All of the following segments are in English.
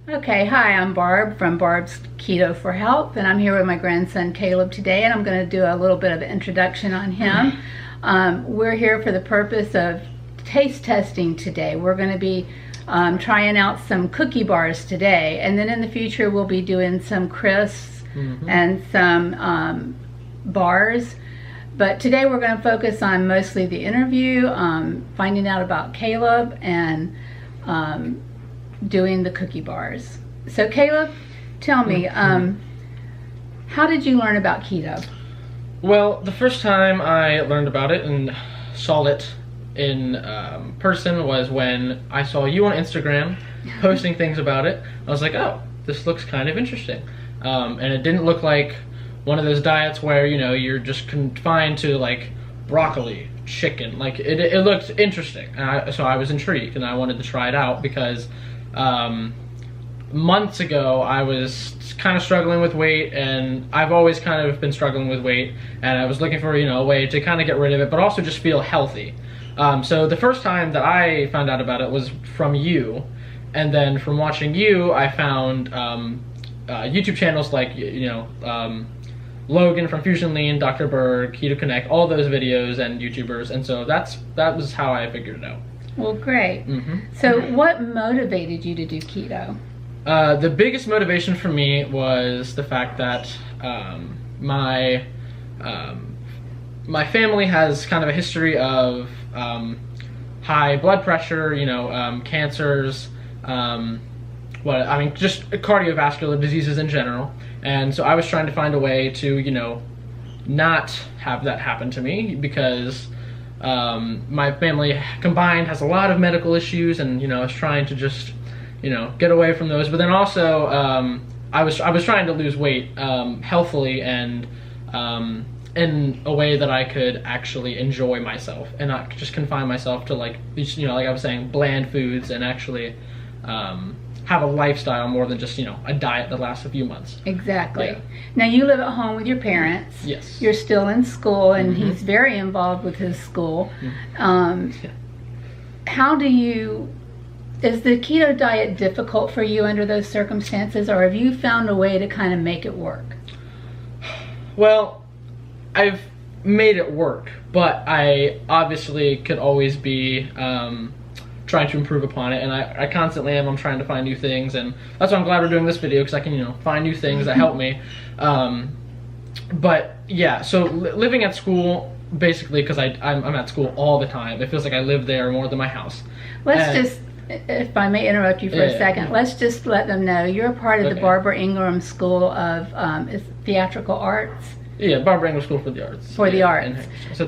Okay, hi, I'm Barb from Barb's Keto for Health, and I'm here with my grandson Caleb today, and I'm going to do a little bit of an introduction on him. We're here for the purpose of taste testing today. We're going to be trying out some cookie bars today, and then in the future we'll be doing some crisps and some bars. But today we're going to focus on mostly the interview, finding out about Caleb, and doing the cookie bars. So Caleb, tell me, how did you learn about keto? Well, the first time I learned about it and saw it in person was when I saw you on Instagram posting things about it. I was like, oh, this looks kind of interesting. And it didn't look like one of those diets where, you know, you're just confined to like broccoli, chicken. Like it looked interesting. So I was intrigued and I wanted to try it out because months ago I was kind of struggling with weight, and I've always kind of been struggling with weight, and I was looking for, you know, a way to kind of get rid of it but also just feel healthy. So the first time that I found out about it was from you, and then from watching you I found YouTube channels like, you know, Logan from Fusion Lean, Dr. Berg, Keto Connect, all those videos and YouTubers, and so that was how I figured it out. Well, great. So what motivated you to do keto? The biggest motivation for me was the fact that my family has kind of a history of high blood pressure, you know, cancers, just cardiovascular diseases in general. And so I was trying to find a way to, you know, not have that happen to me, because my family combined has a lot of medical issues, and, you know, I was trying to just, you know, get away from those. But then also I was trying to lose weight healthily and in a way that I could actually enjoy myself and not just confine myself to, like, these, you know, like I was saying, bland foods, and actually have a lifestyle more than just, you know, a diet that lasts a few months. Exactly. Yeah. Now you live at home with your parents. Yes. You're still in school, and he's very involved with his school. How do you, is the keto diet difficult for you under those circumstances, or have you found a way to kind of make it work? Well, I've made it work, but I obviously could always be trying to improve upon it, and I constantly am. I'm trying to find new things, and that's why I'm glad we're doing this video, because I can, you know, find new things that help me. But yeah, so living at school, basically, because I'm at school all the time, it feels like I live there more than my house. If I may interrupt you for a second, let's just let them know you're a part of the Barbara Ingram School of Theatrical Arts. Yeah, Barbara Ingram School for the Arts. For the arts.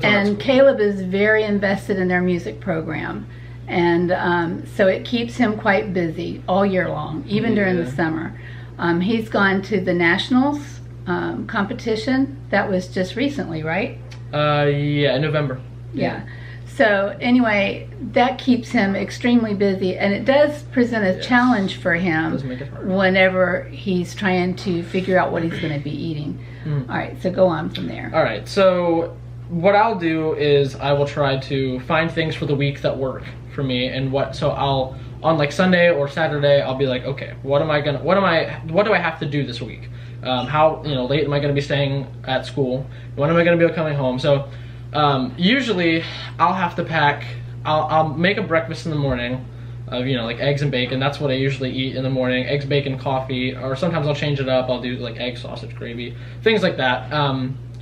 And School. Caleb is very invested in their music program. And so it keeps him quite busy all year long, even during the summer. He's gone to the Nationals competition. That was just recently, right? Yeah, in November. Yeah. So anyway, that keeps him extremely busy, and it does present a challenge for him Does make it hard. whenever he's trying to figure out what he's going to be eating. All right, so go on from there. All right, so what I'll do is I will try to find things for the week that work for me, and so I'll, on like Sunday or Saturday, I'll be like, okay, what do I have to do this week? How, you know, late am I going to be staying at school? When am I going to be coming home? So usually I'll have to pack, I'll make a breakfast in the morning of, you know, like eggs and bacon. That's what I usually eat in the morning. Eggs, bacon, coffee, or sometimes I'll change it up. I'll do like egg, sausage, gravy, things like that.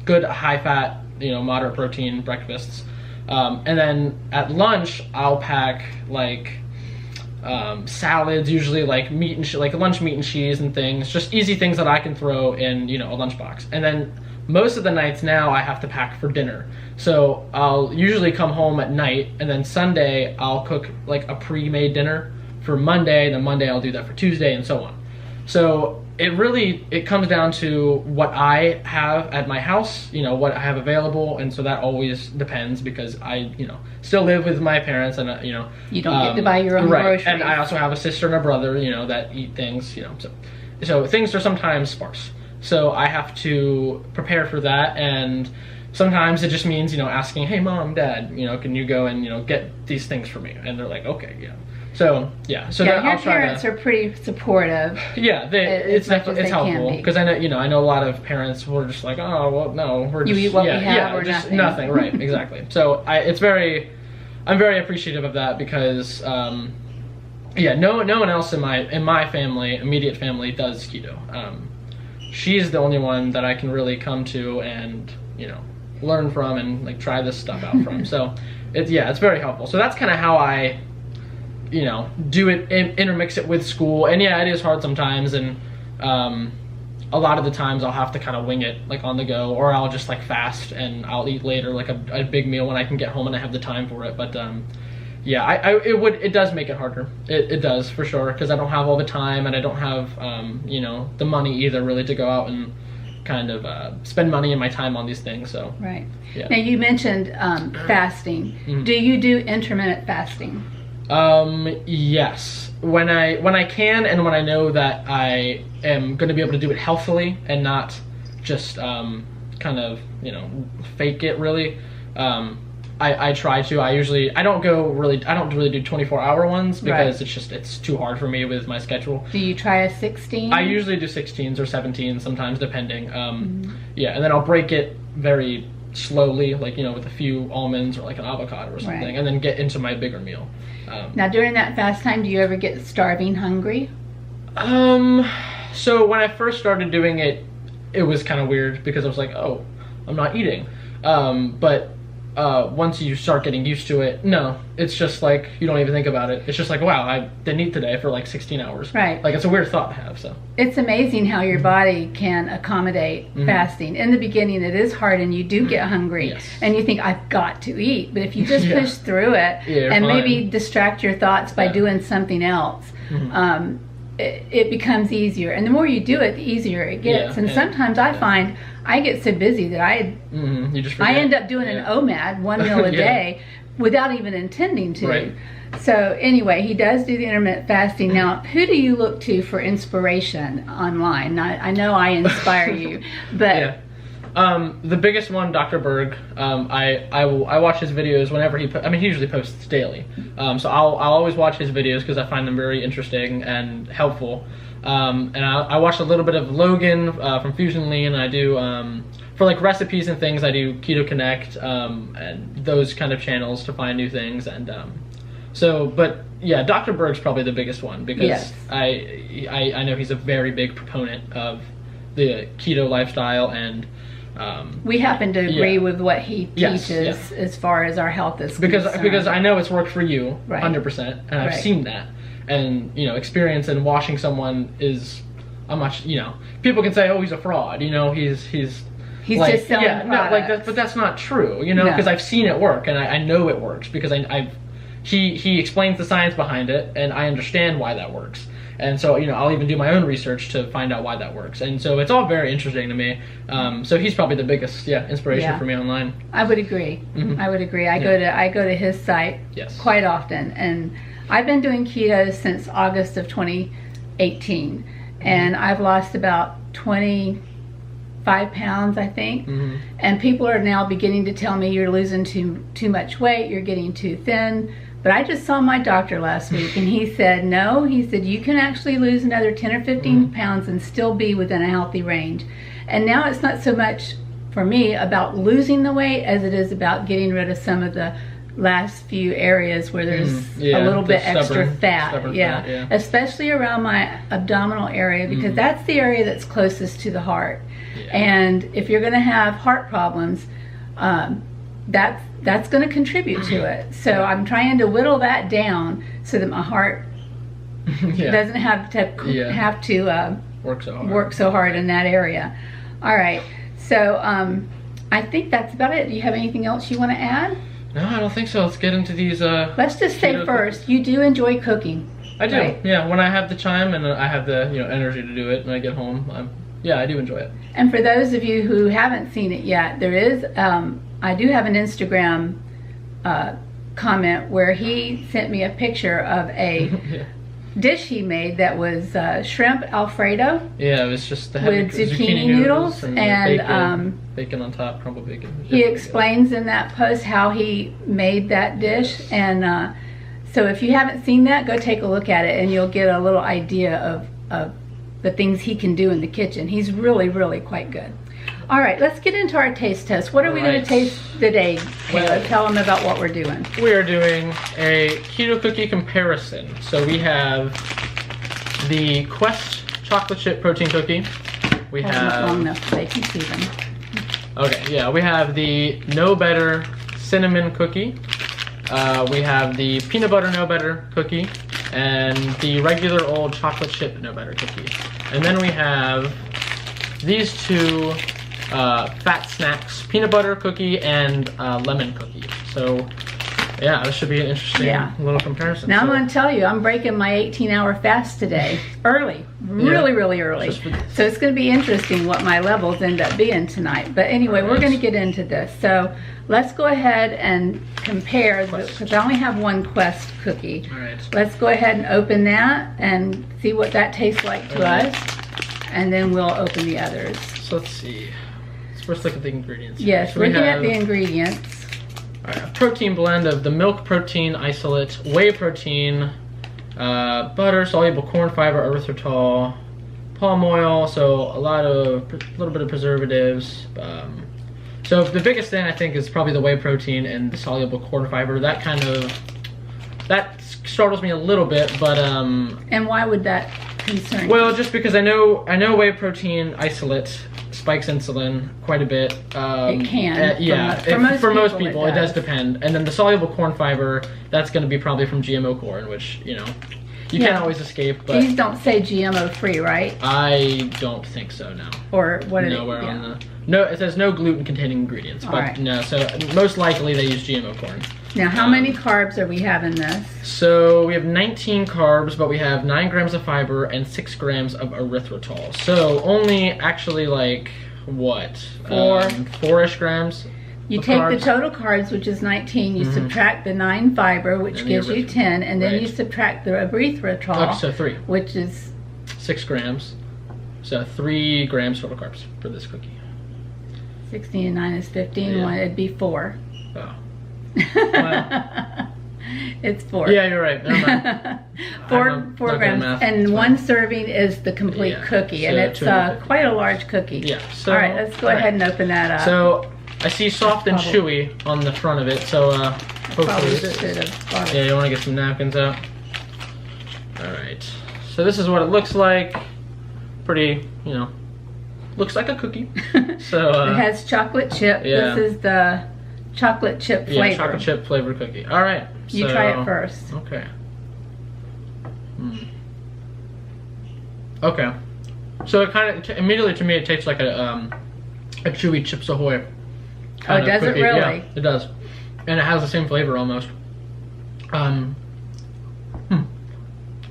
Good high fat, you know, moderate protein breakfasts. And then at lunch I'll pack like salads, usually like meat and like lunch meat and cheese and things, just easy things that I can throw in, you know, a lunchbox. And then most of the nights now I have to pack for dinner. So I'll usually come home at night, and then Sunday I'll cook like a pre-made dinner for Monday, then Monday I'll do that for Tuesday, and so on. So it comes down to what I have at my house, you know, what I have available, and so that always depends, because I, you know, still live with my parents, and you know, you don't get to buy your own groceries. And I also have a sister and a brother, you know, that eat things, you know, so things are sometimes sparse. So I have to prepare for that, and sometimes it just means, you know, asking, hey, mom, dad, you know, can you go and, you know, get these things for me? And they're like, okay, yeah. So yeah, so Yeah, your I'll try parents are pretty supportive. Yeah, it's much definitely as it's they can helpful be. because I know a lot of parents were just like, oh well, no, we're You just eat what we have or just nothing. right, exactly. So I'm very appreciative of that because no one else in my family, immediate family, does keto. She's the only one that I can really come to and learn from and like try this stuff out from. So it's very helpful. So that's kind of how I do it, intermix it with school. And yeah, it is hard sometimes, and a lot of the times I'll have to kind of wing it like on the go, or I'll just like fast and I'll eat later like a big meal when I can get home and I have the time for it. But yeah, it does make it harder. It does for sure, because I don't have all the time and I don't have the money either really to go out and kind of spend money and my time on these things. So Right. Yeah. Now you mentioned fasting. Mhm. Do you do intermittent fasting? Yes, when I can, and when I know that I am going to be able to do it healthily and not just kind of fake it really. I try to. I don't really do 24-hour ones because Right. it's too hard for me with my schedule. Do you try a 16? I usually do 16s or 17s sometimes, depending. Yeah, and then I'll break it very slowly, like with a few almonds or like an avocado or something, Right. and then get into my bigger meal. Now during that fast time, do you ever get starving hungry? So when I first started doing it, it was kind of weird because I was like, oh, I'm not eating. But once you start getting used to it, no, it's just like you don't even think about it. It's just like, wow, I didn't eat today for like 16 hours. Right. Like it's a weird thought to have. So It's amazing how your body can accommodate fasting. In the beginning, it is hard, and you do get hungry, Yes. and you think, I've got to eat. But if you just Yeah. push through it you're and fine. maybe distract your thoughts by Yeah. doing something else, it becomes easier. And the more you do it, the easier it gets. Yeah, and and- sometimes I find I get so busy that you just I forget. end up doing an OMAD, one meal a Yeah. day, without even intending to. Right. So anyway, he does do the intermittent fasting. Now, who do you look to for inspiration online? I know I inspire you, but Yeah. The biggest one, Dr. Berg. I watch his videos whenever he he usually posts daily. So I'll always watch his videos because I find them very interesting and helpful. And I watched a little bit of Logan from Fusion Lean. I do for like recipes and things. I do Keto Connect and those kind of channels to find new things. And but yeah, Dr. Berg's probably the biggest one because Yes. I know he's a very big proponent of the keto lifestyle, and we happen to agree Yeah. with what he Yes, teaches as far as our health is because concerned. I know it's worked for you Right. 100%, and I've Right. seen that, and experience in washing someone is a much people can say, oh, he's a fraud, He's like, just selling yeah, no, like products. but that's not true, No. because I've seen it work, and I know it works because he explains the science behind it, and I understand why that works. And so, I'll even do my own research to find out why that works. And so it's all very interesting to me. So he's probably the biggest, inspiration Yeah. for me online. I would agree. Mhm. I would agree. I Yeah. go to his site Yes. quite often, and I've been doing keto since August of 2018, and I've lost about 25 pounds, I think. Mhm. And people are now beginning to tell me you're losing too much weight, you're getting too thin. But I just saw my doctor last week, and he said, no, he said, you can actually lose another 10 or 15 pounds and still be within a healthy range. And now it's not so much for me about losing the weight as it is about getting rid of some of the last few areas where there's Yeah, a little the bit extra stubborn fat. fat, Yeah. yeah. Especially around my abdominal area, because that's the area that's closest to the heart. Yeah. And if you're going to have heart problems, that's going to contribute to it. So I'm trying to whittle that down so that my heart Yeah. doesn't have to Yeah. Work so hard. work so hard in that area. All right. So I think that's about it. Do you have anything else you want to add? No, I don't think so. Let's get into these. Let's just say keto first, you do enjoy cooking. I do. right? Yeah, when I have the time and I have the energy to do it, and I get home, I do enjoy it. And for those of you who haven't seen it yet, there is, I do have an Instagram comment where he sent me a picture of a Yeah. dish he made that was shrimp Alfredo Yeah, it was just the with zucchini noodles, and and bacon on top, crumbled bacon. he explains in that post how he made that dish, and So if you haven't seen that, go take a look at it and you'll get a little idea of the things he can do in the kitchen. He's really, really quite good. All right, let's get into our taste test. What are we going to taste today, Caleb? Tell them about what we're doing. We are doing a keto cookie comparison. So we have the Quest chocolate chip protein cookie. We have long enough so they can see them. Okay, yeah, we have the No Better cinnamon cookie. We have the peanut butter No Better cookie and the regular old chocolate chip No Better cookie. And then we have these two fat snacks, peanut butter cookie and lemon cookie. So yeah, this should be an interesting little comparison. Now I'm going to tell you, I'm breaking my 18-hour fast today. Early. Really, really early. So it's going to be interesting what my levels end up being tonight. But anyway, we're going to get into this. So let's go ahead and compare, because I only have one Quest cookie. All right. Let's go ahead and open that and see what that tastes like to us. And then we'll open the others. So let's see. Let's first look at the ingredients. Yes, so looking at the ingredients. All right, a protein blend of the milk protein isolate, whey protein, butter, soluble corn fiber, erythritol, palm oil, so a little bit of preservatives. So the biggest thing I think is probably the whey protein and the soluble corn fiber. That startles me a little bit, but And why would that concern you? Well, just because I know whey protein isolate spikes insulin quite a bit. It can. Yeah, for most people it does depend. And then the soluble corn fiber, that's going to be probably from GMO corn, which, you know, you can't always escape. But these don't say GMO free, right? I don't think so, no. Or what is it? Nowhere on the... No, it says no gluten containing ingredients. But no, so most likely they use GMO corn. Now, how many carbs are we having this? So we have 19 carbs, but we have 9 grams of fiber and 6 grams of erythritol. So only actually like, what? 4-ish grams. You take carbs. the total carbs, which is 19, you subtract the 9 fiber, which gives you 10, and then you subtract the erythritol, so 3. Which is 6 grams. So 3 grams total carbs for this cookie. 16 and 9 is 15, Yeah. well, it'd be 4. Oh. It's 4. Yeah, you're right. Never mind. 4 grams, and one serving is the complete cookie, and it's quite a large cookie. Yeah. So, all right, let's go ahead and open that up. So I see soft and chewy on the front of it, so hopefully. Yeah, you want to get some napkins out. All right. So this is what it looks like. Pretty, you know, looks like a cookie. So it has chocolate chip. Yeah. This is the chocolate chip flavor. Yeah, chocolate chip flavored cookie. All right. You try it first. Okay. Okay. So it kind of immediately to me it tastes like a chewy Chips Ahoy. Oh, does it really? Yeah, it does, and it has the same flavor almost.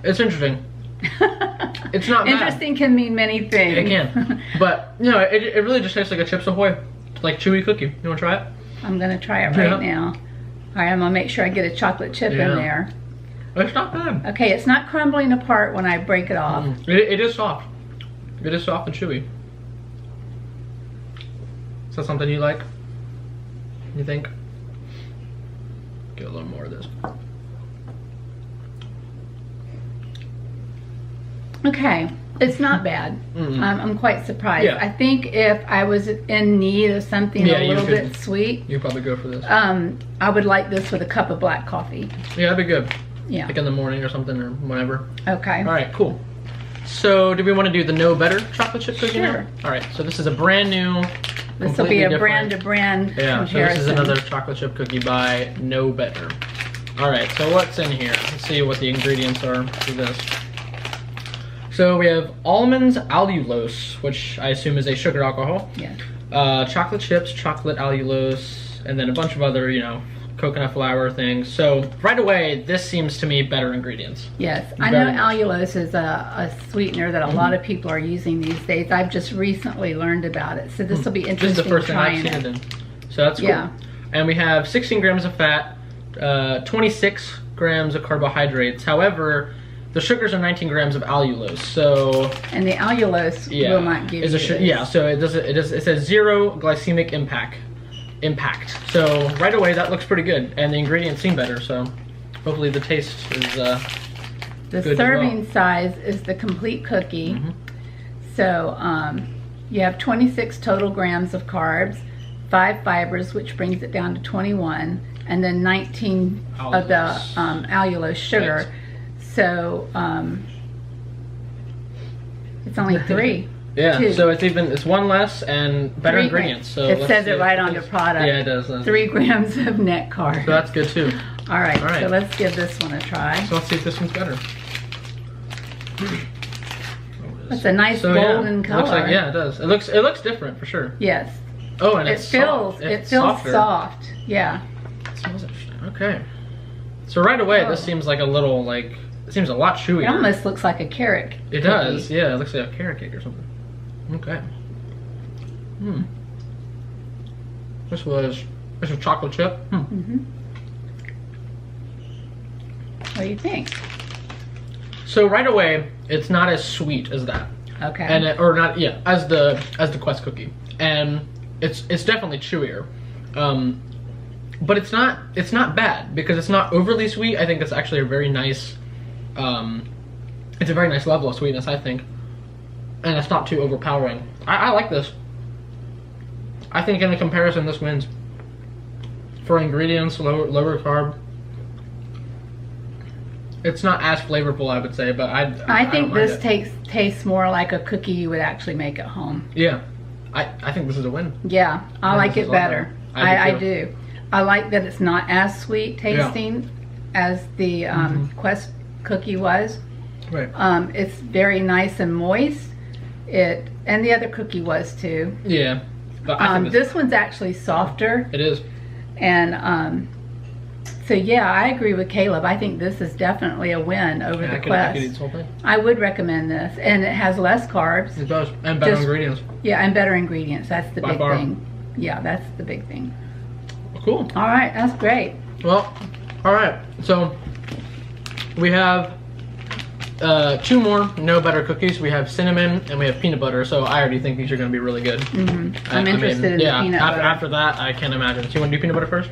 It's interesting. It's not bad. Interesting can mean many things. It can, but you know, it really just tastes like a Chips Ahoy, like chewy cookie. You want to try it? I'm gonna try it right now. All right, I'm gonna make sure I get a chocolate chip in there. It's not bad. Okay, it's not crumbling apart when I break it off. It is soft. It is soft and chewy. Is that something you like? You think? Get a little more of this. Okay, it's not bad. I'm quite surprised. Yeah. I think if I was in need of something a little bit sweet, you'd probably go for this. I would like this with a cup of black coffee. Yeah, that'd be good. Yeah. Like in the morning or something or whatever. Okay. All right, cool. So, do we want to do the No Better chocolate chip cookie? Sure. All right, so this is a brand new. This will be a brand-to-brand comparison. So this is another chocolate chip cookie by No Better. All right, so what's in here? Let's see what the ingredients are for this. So we have almonds allulose, which I assume is a sugar alcohol. Yeah. Chocolate chips, chocolate allulose, and then a bunch of other, you know, coconut flour things. So right away, this seems to me better ingredients. Yes, I know allulose is a sweetener that a lot of people are using these days. I've just recently learned about it, so this will be interesting. This is the first thing I've seen it in. So that's cool. Yeah. And we have 16 grams of fat, 26 grams of carbohydrates. However, the sugars are 19 grams of allulose. So and the allulose will not give you this. Yeah, so it says 0 glycemic impact. So right away that looks pretty good, and the ingredients seem better. So hopefully the taste is The good as serving well. size is the complete cookie. Mhm. So you have 26 total grams of carbs, 5 fibers, which brings it down to 21, and then 19 of the allulose sugar. Right. So it's only 3. Yeah, 2. so it's one less and better 3 ingredients. So it let's says see it if right on the does. product. Yeah, it does. 3 grams of net carbs. So that's good too. All right, All right. so let's give this one a try. So let's see if this one's better. It's a nice So, golden it color. looks like, yeah, it does. It looks different for sure. Yes. Oh, and It it's feels soft. it It's feels softer. soft. Yeah. It smells interesting. Okay. So right away, this Oh. seems like a little it seems a lot chewier. It almost looks like a carrot. It does. Yeah, it looks like a carrot cake or something. Okay. This was chocolate chip. What do you think? So right away, it's not as sweet as that, Okay. and as the Quest cookie, and it's definitely chewier, but it's not bad because it's not overly sweet. I think it's actually a very nice, it's a very nice level of sweetness, I think, and it's not too overpowering. I like this. I think in a comparison, this wins for ingredients, lower carb. It's not as flavorful, I would say, but I think don't mind this it. tastes more like a cookie you would actually make at home. Yeah, I think this is a win. Yeah, I like this it is a lot better. better. I I do do. I like that it's not as sweet tasting as the Quest cookie was. Right. It's very nice and moist. And the other cookie was too. Yeah. But I think This one's actually softer. it is. And so yeah, I agree with Caleb. I think this is definitely a win over Yeah, the I Quest. could eat this whole thing. I would recommend this, and it has less carbs. It does, and better Just- ingredients. Yeah, and better ingredients. That's the By big far. thing. Yeah, that's the big thing. Cool. All right, that's great. Well, all right. So we have 2 more no butter cookies. We have cinnamon and we have peanut butter. So I already think these are going to be really good. I'm interested in the peanut butter. After that, I can't imagine. So you want to do peanut butter first?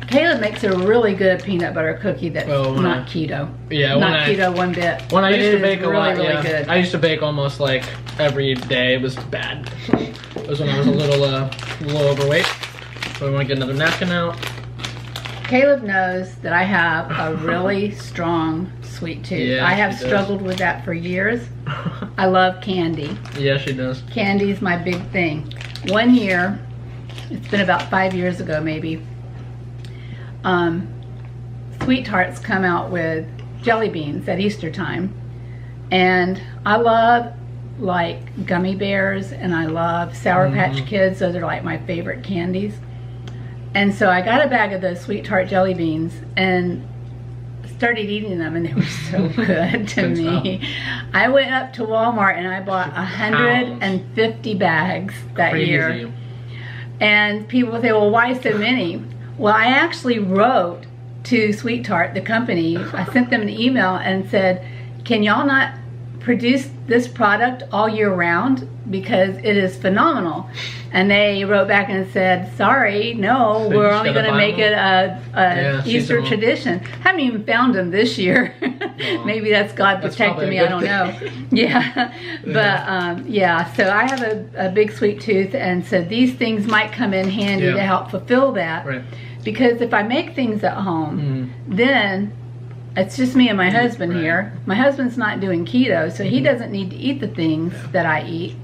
Caleb makes a really good peanut butter cookie that's Oh, not keto. Yeah, Not keto one bit. When I But used it to is bake a really, lot, really yeah, good. I used to bake almost like every day. It was bad. It was when I was a little overweight. So we want to get another napkin out. Caleb knows that I have a really strong sweet tooth. Yeah, I have she does. struggled with that for years. I love candy. Yeah, she does. Candy's my big thing. One year, it's been about 5 years ago maybe, Sweet Tarts come out with jelly beans at Easter time. And I love like gummy bears and I love Sour Patch Kids. Those are like my favorite candies. And so I got a bag of those Sweet Tart jelly beans and started eating them, and they were so good to Good me. I went up to Walmart and I bought 150 bags that year. Crazy. And people say, well, why so many? Well, I actually wrote to Sweet Tart, the company. I sent them an email and said, can y'all not produce this product all year round? Because it is phenomenal. And they wrote back and said, sorry, no, So you we're just only gotta going to buy make them? it a Easter seasonal. tradition. Haven't even found them this year. Maybe that's God That's protecting probably me, a I don't know. good Yeah, but yeah, so I have a big sweet tooth, and so these things might come in handy Yeah. to help fulfill that. Right. Because if I make things at home, then it's just me and my husband Right. here. My husband's not doing keto, so he doesn't need to eat the things that I eat.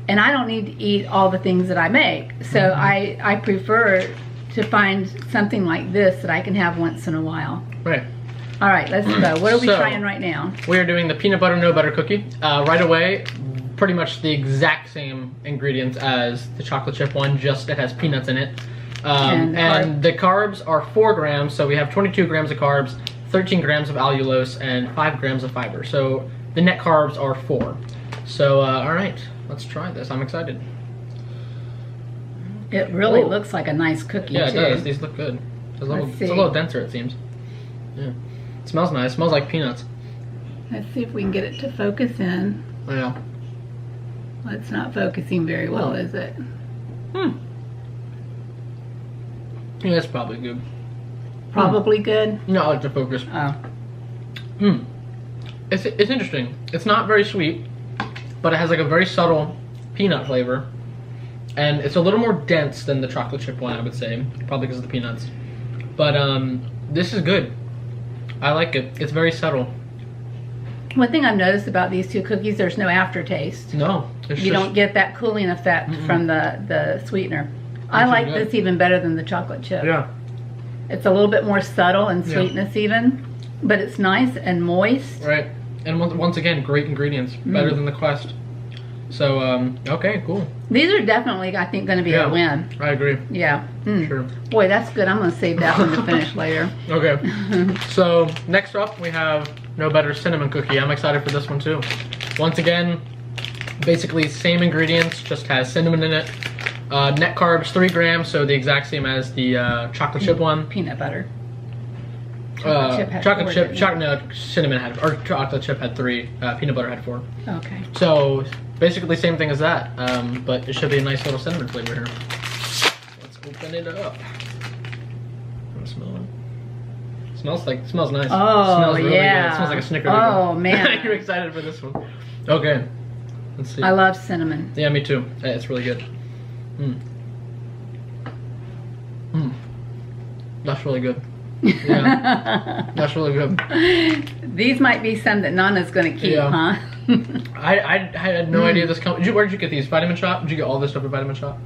And I don't need to eat all the things that I make. So I prefer to find something like this that I can have once in a while. Right. All right, let's go. What are we So- trying right now? We are doing the peanut butter no butter cookie. Right away, pretty much the exact same ingredients as the chocolate chip one, just it has peanuts in it. And the carbs are 4 grams, so we have 22 grams of carbs, 13 grams of allulose, and 5 grams of fiber. So the net carbs are 4. So, all right, let's try this. I'm excited. It really Oh. looks like a nice cookie, Yeah, it too. does. These look good. It's Let's a see. little denser, it seems. Yeah. It smells nice. It smells like peanuts. Let's see if we can get it to focus in. Yeah. Well, it's not focusing very well, is it? Yeah, that's probably good. Probably good. No, I like the focus. Oh. It's interesting. It's not very sweet, but it has like a very subtle peanut flavor. And it's a little more dense than the chocolate chip one, I would say. Probably because of the peanuts. But this is good. I like it. It's very subtle. One thing I've noticed about these two cookies, there's no aftertaste. No. You don't get that cooling effect from the sweetener. I like this even better than the chocolate chip. Yeah. It's a little bit more subtle in sweetness even, but it's nice and moist. Right. And once again, great ingredients. Better than the Quest. So, okay, cool. These are definitely, I think, going to be a win. I agree. Yeah. Sure. Boy, that's good. I'm going to save that one to finish later. Okay. So, next up, we have No Better Cinnamon Cookie. I'm excited for this one, too. Once again, basically same ingredients, just has cinnamon in it. Net carbs, 3 grams, so the exact same as the chocolate chip one. Peanut butter. Cinnamon had, or chocolate chip had 3, peanut butter had 4. Okay. So basically same thing as that, but it should be a nice little cinnamon flavor here. Let's open it up. I'm smelling it. Smells nice. Oh, smells really yeah. good. It smells like a snickerdoodle. Oh, man. You're excited for this one. Okay. Let's see. I love cinnamon. Yeah, me too. It's really good. That's really good. Yeah, that's really good. These might be some that Nana's going to keep, huh? I had no idea this company. Where did you get these? Vitamin Shop? Did you get all this stuff at Vitamin Shop?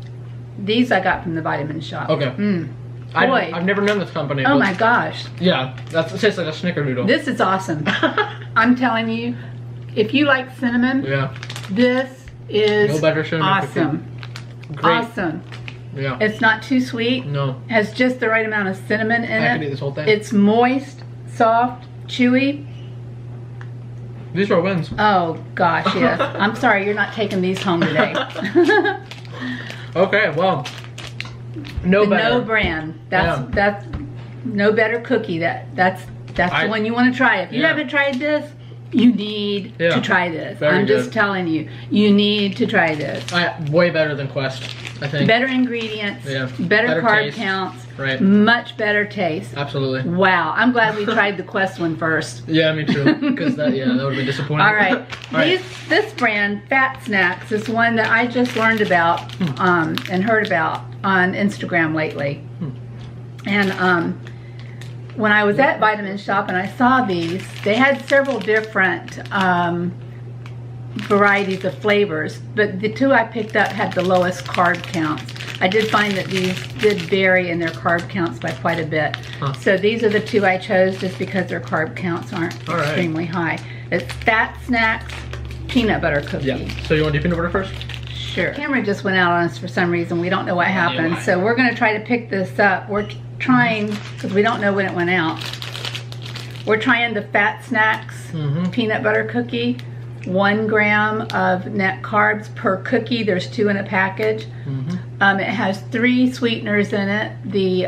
These I got from the Vitamin Shop. Okay. Boy. I've never known this company. Oh my gosh. Yeah, it tastes like a snickerdoodle. This is awesome. I'm telling you, if you like cinnamon, this is No Better Cinnamon awesome. Great. Awesome. Yeah. It's not too sweet. No. Has just the right amount of cinnamon in it. I could eat this whole thing. It's moist, soft, chewy. These are wins. Oh gosh, yes. I'm sorry you're not taking these home today. Okay, well, No Better. No brand. That's No Better cookie. That's the one you want to try. If you haven't tried this, you need to try this. I'm just telling you, you need to try this. Way better than Quest, I think. Better ingredients, better carb taste. This Right. much better taste. Absolutely. Wow, I'm glad we tried the Quest one first. Yeah, me too. Because that would have been disappointing. All right. This brand, Fat Snacks, is one that I just learned about and heard about on Instagram lately. And when I was at Vitamin Shop and I saw these, they had several different varieties of flavors, but the two I picked up had the lowest carb counts. I did find that these did vary in their carb counts by quite a bit. So these are the two I chose just because their carb counts aren't extremely high. It's Fat Snacks Peanut Butter Cookie. Yeah. So you want to do peanut butter first? Sure. The camera just went out on us for some reason. We don't know what happened. So we're going to try to pick this up. We're trying, because we don't know when it went out. We're trying the Fat Snacks Peanut Butter Cookie. 1 gram of net carbs per cookie. There's 2 in a package. It has 3 sweeteners in it. The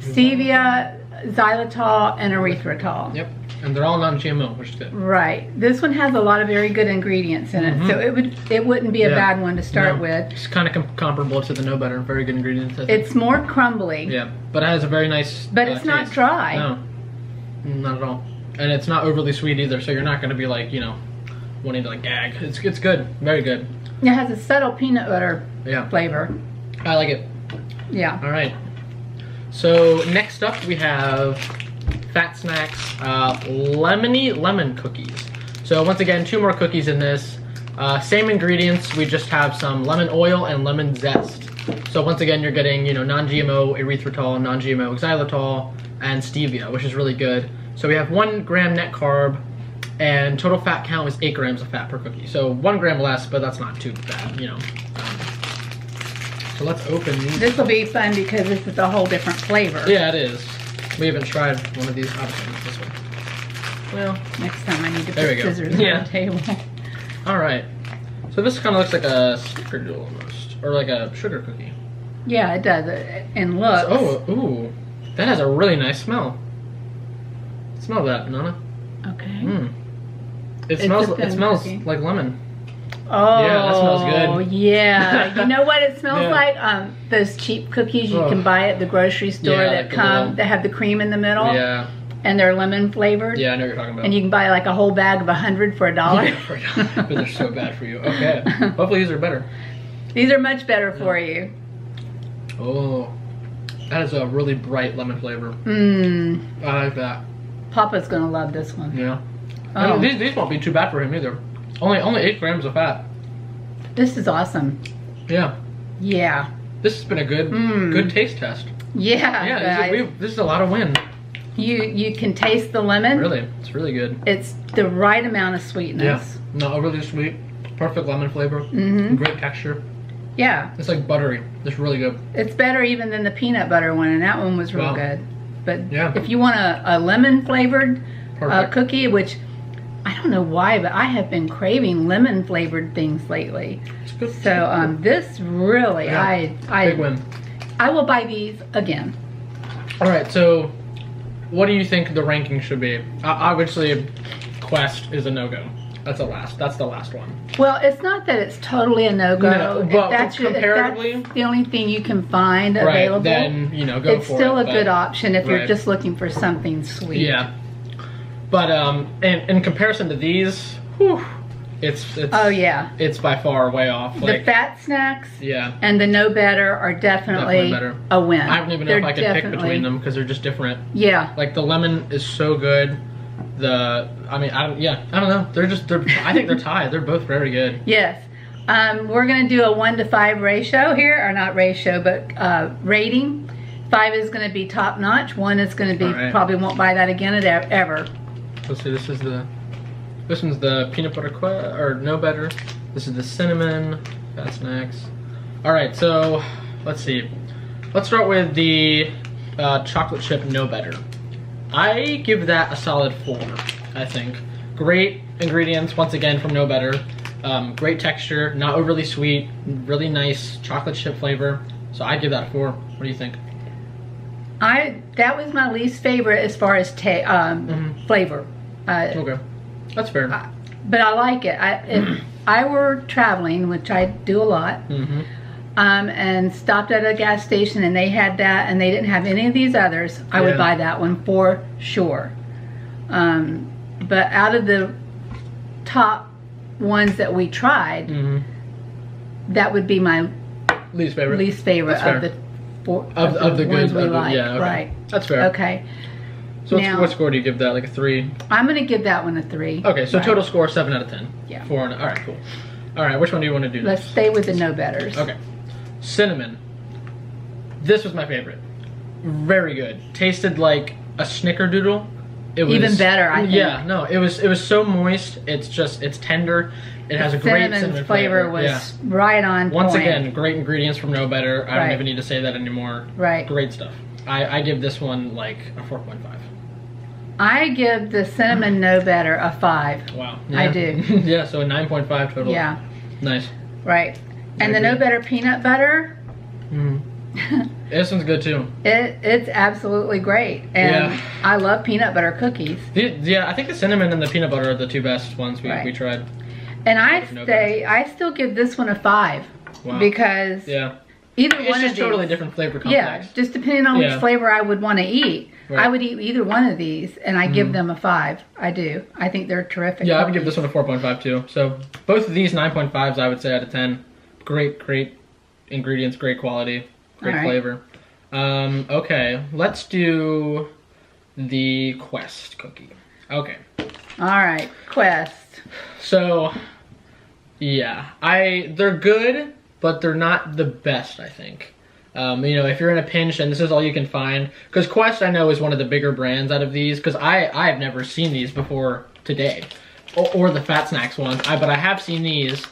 stevia, xylitol, and erythritol. Yep. And they're all non-GMO, which is good. Right. This one has a lot of very good ingredients in it, so it wouldn't be a bad one to start with. It's kind of comparable to the No Better. Very good ingredients. I think. It's more crumbly. Yeah, but it has a very nice. But it's not dry. No, not at all. And it's not overly sweet either, so you're not going to be like, wanting to like gag. It's good, very good. It has a subtle peanut butter flavor. I like it. Yeah. All right. So next up we have Fat Snacks Lemony Lemon Cookies. So once again, 2 more cookies in this. Same ingredients, we just have some lemon oil and lemon zest. So once again, you're getting, non-GMO erythritol, non-GMO xylitol, and stevia, which is really good. So we have 1 gram net carb, and total fat count is 8 grams of fat per cookie. So 1 gram less, but that's not too bad, So let's open these. This will be fun because this is a whole different flavor. Yeah, it is. We haven't tried one of these. Obviously, not this one. Well, next time I need to put scissors on the table. All right. So this kind of looks like a snickerdoodle almost, or like a sugar cookie. Yeah, it does. And looks. Ooh, that has a really nice smell. Smell that, Nana. Okay. It smells like lemon. Oh, Yeah, that smells good. Yeah. You know what it smells Yeah. like? Those cheap cookies you can buy at the grocery store Yeah, that have the cream in the middle. Yeah. And they're lemon flavored. Yeah, I know what you're talking about. And you can buy like a whole bag of 100 for $1. Yeah, for $1. But they're so bad for you. Okay. Hopefully these are better. These are much better for you. Oh, that is a really bright lemon flavor. Mmm. I like that. Papa's gonna love this one. Yeah. Oh. And these won't be too bad for him either. Only 8 grams of fat. This is awesome. Yeah. Yeah. This has been a good taste test. Yeah. Yeah, this is a lot of win. You can taste the lemon. Really, it's really good. It's the right amount of sweetness. Yeah, not overly sweet. Perfect lemon flavor. Great texture. Yeah. It's like buttery. It's really good. It's better even than the peanut butter one, and that one was real good. But yeah. if you want a lemon flavored Perfect. cookie, which I don't know why, but I have been craving lemon flavored things lately. It's good. So this really, Yeah. Big win. I will buy these again. All right, so what do you think the ranking should be? Obviously, Quest is a no-go. That's the last one. Well, it's not that it's totally a no-go. No, if but that's comparatively, if that's the only thing you can find right, available, then go for it. it's still a good option if you're right. just looking for something sweet. Yeah. But in comparison to these, whew, it's oh yeah, it's by far way off. The fat snacks yeah, and the no better are definitely better. a win. I don't even know if I could pick between them because they're just different. Yeah. Like the lemon is so good. I don't know. I think they're tied. They're both very good. Yes. We're gonna do a 1 to 5 ratio here, or not ratio, but rating. 5 is gonna be top notch. 1 is gonna be probably won't buy that again ever. Let's see. This one's the peanut butter or no better. This is the cinnamon fat snacks. All right. So let's see. Let's start with the chocolate chip no better. I give that a solid 4, I think. Great ingredients, once again, from No Better. Great texture, not overly sweet, really nice chocolate chip flavor. So I give that a 4. What do you think? That was my least favorite as far as flavor. Okay, that's fair. But I like it. If I were traveling, which I do a lot, and stopped at a gas station and they had that and they didn't have any of these others, I would buy that one for sure. But out of the top ones that we tried, that would be my least favorite of the of the ones good we like. yeah, okay. Right. That's fair. Okay. So what score do you give that? Like a 3? I'm gonna give that one a 3. Okay, so total score 7 out of 10. Yeah. 4 and all right, cool. All right, which one do you want to do Let's next? stay with the no betters. Okay. Cinnamon. This was my favorite. Very good. Tasted like a snickerdoodle. It was even better, I think. Yeah, no, it was so moist. It's tender. It has a great cinnamon flavor. Was right on Once point. again, great ingredients from No Better. I don't even need to say that anymore. Right. Great stuff. I give this one like a 4.5. I give the cinnamon no better a 5. Wow. I Yeah. do. Yeah, so a 9.5 total. Yeah. Nice. Right. And the no better peanut butter. This one's good too. It's absolutely great, and I love peanut butter cookies. Yeah, I think the cinnamon and the peanut butter are the 2 best ones we tried. And I still give this one a 5. Wow. Because either it's one just of these, totally different flavor complex. Yeah, just depending on which flavor I would want to eat. Right. I would eat either one of these, and I give them a 5. I do. I think they're terrific. Yeah, I would give this one a 4.5 too. So both of these 9.5s I would say out of 10. Great ingredients, great quality, great flavor. Okay, let's do the Quest cookie. Okay. All right, Quest. So, yeah, they're good, but they're not the best, I think. If you're in a pinch and this is all you can find, because Quest I know is one of the bigger brands out of these, because I've never seen these before today, or the Fat Snacks ones, but I have seen these.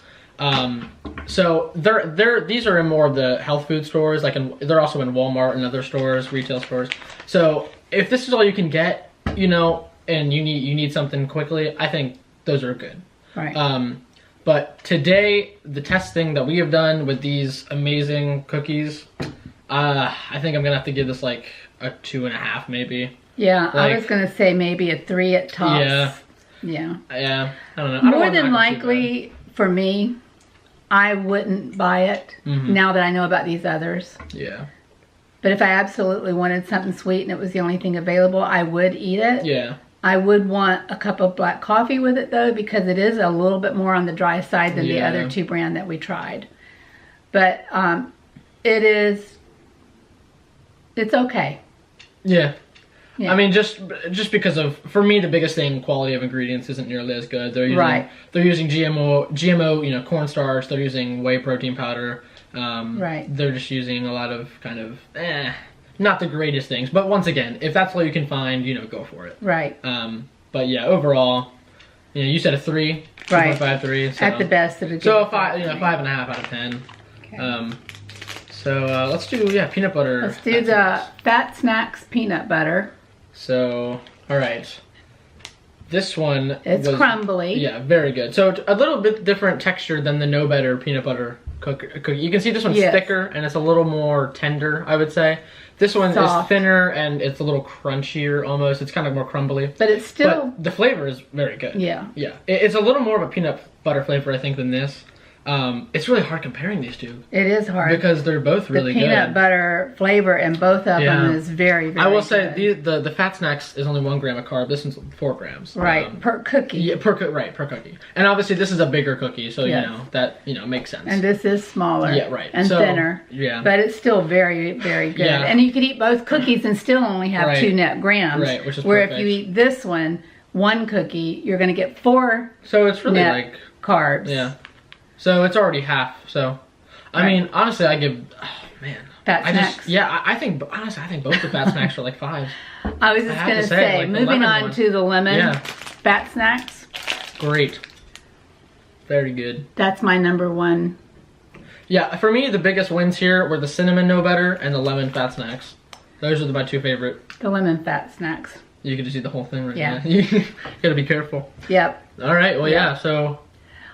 So these are in more of the health food stores, they're also in Walmart and other stores, retail stores. So if this is all you can get, and you need something quickly, I think those are good. Right. But today, the testing that we have done with these amazing cookies, I think I'm gonna have to give this like a 2.5 maybe. Yeah, I was gonna say maybe a 3 at tops. Yeah. Yeah. Yeah. I don't know. More than likely, for me, I wouldn't buy it now that I know about these others. Yeah. But if I absolutely wanted something sweet and it was the only thing available, I would eat it. Yeah. I would want a cup of black coffee with it though, because it is a little bit more on the dry side than the other two brand that we tried. But it's okay. Yeah. Yeah. I mean, just because of, for me, the biggest thing, quality of ingredients isn't nearly as good. They're using GMO, cornstarch. They're using whey protein powder. They're just using a lot of kind of not the greatest things. But once again, if that's all you can find, go for it. Right. But yeah, overall, you said a 3, 2.5, 3. So, at the best, it would so a 5, 5.5 out of 10. Okay. So let's do peanut butter. Let's do the Fat Snacks peanut butter. So all right, this one it's crumbly. Yeah, very good. So a little bit different texture than the No Better peanut butter cookie. You can see this one's thicker and it's a little more tender, I would say. This one is thinner and it's a little crunchier almost. It's kind of more crumbly. But it's still... But the flavor is very good. Yeah. Yeah. It's a little more of a peanut butter flavor, I think, than this. It's really hard comparing these two. It is hard. Because they're both really good. The peanut butter flavor in both of them is very, very I will good. say the Fat Snacks is only 1 gram of carb. This one's 4 grams. Right, per cookie. Yeah, per cookie. And obviously this is a bigger cookie, so that makes sense. And this is smaller. Yeah, right. And thinner. Yeah. But it's still very, very good. Yeah. And you could eat both cookies and still only have 2 net grams. Right, which is where perfect. if you eat this one cookie, you're going to get 4 so it's really net carbs. Yeah. So it's already half. So, I mean, honestly, I give, Fat Snacks. I think both the Fat Snacks are like 5. I was just going to say, like moving on to the lemon Fat Snacks. Great. Very good. That's my number 1. Yeah, for me, the biggest wins here were the cinnamon No Better and the lemon Fat Snacks. Those are my 2 favorite. The lemon Fat Snacks. You can just eat the whole thing right now. You gotta be careful. Yep. All right, well, so...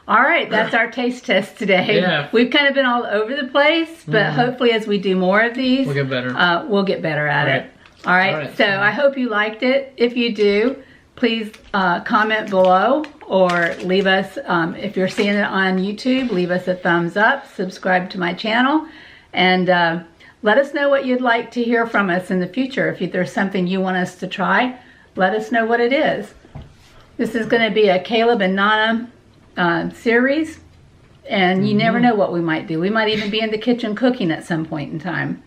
All right, that's our taste test today. Yeah. We've kind of been all over the place, but hopefully as we do more of these, we'll get better. We'll get better at it. All right, so I hope you liked it. If you do, please comment below or leave us, if you're seeing it on YouTube, leave us a thumbs up, subscribe to my channel, and let us know what you'd like to hear from us in the future. If there's something you want us to try, let us know what it is. This is going to be a Caleb and Nana series, and you never know what we might do. We might even be in the kitchen cooking at some point in time.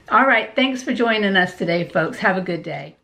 All right, thanks for joining us today, folks. Have a good day.